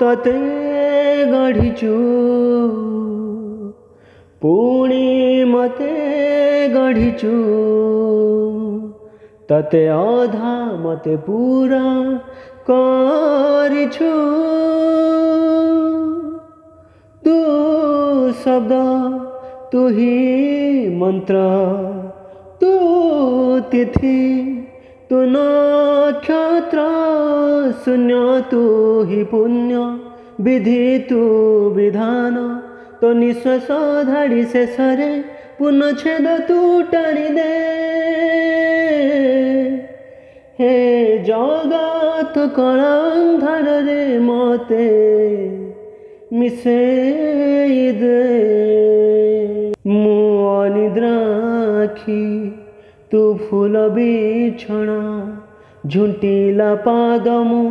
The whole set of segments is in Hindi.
तते गढ़िचु पुणी मते गढ़िचु तते अधा मते पूरा करिछु तू शब्द तू ही मंत्र तू तिथि तू नक्षत्र शून्य तू ही पुण्य विधि तू विधान तो निश्वास धाड़ी शेषरे पुनच्छेद तू टाणी दे हे जगत कणा अंधार रे मते मिसेई दे मु अनिद्राखी तू फूल बिछଣା झुंटिला पाद मु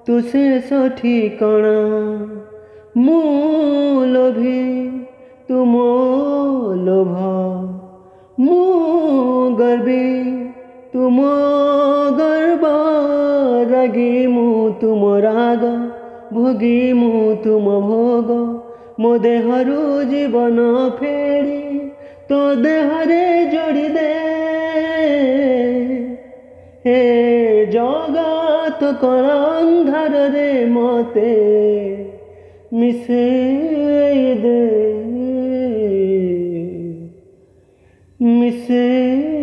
तू शेष ठिकଣା मु लोभी तू मो लोभ मु गर्वी तू मो गर्व रागी मु तुम राग भोगी मु तुम भोग मो देहरु जीवन फेरी तो देहरे जोड़ी दे हे जगत कण अंधार रे मते मिसेई दे मिसेई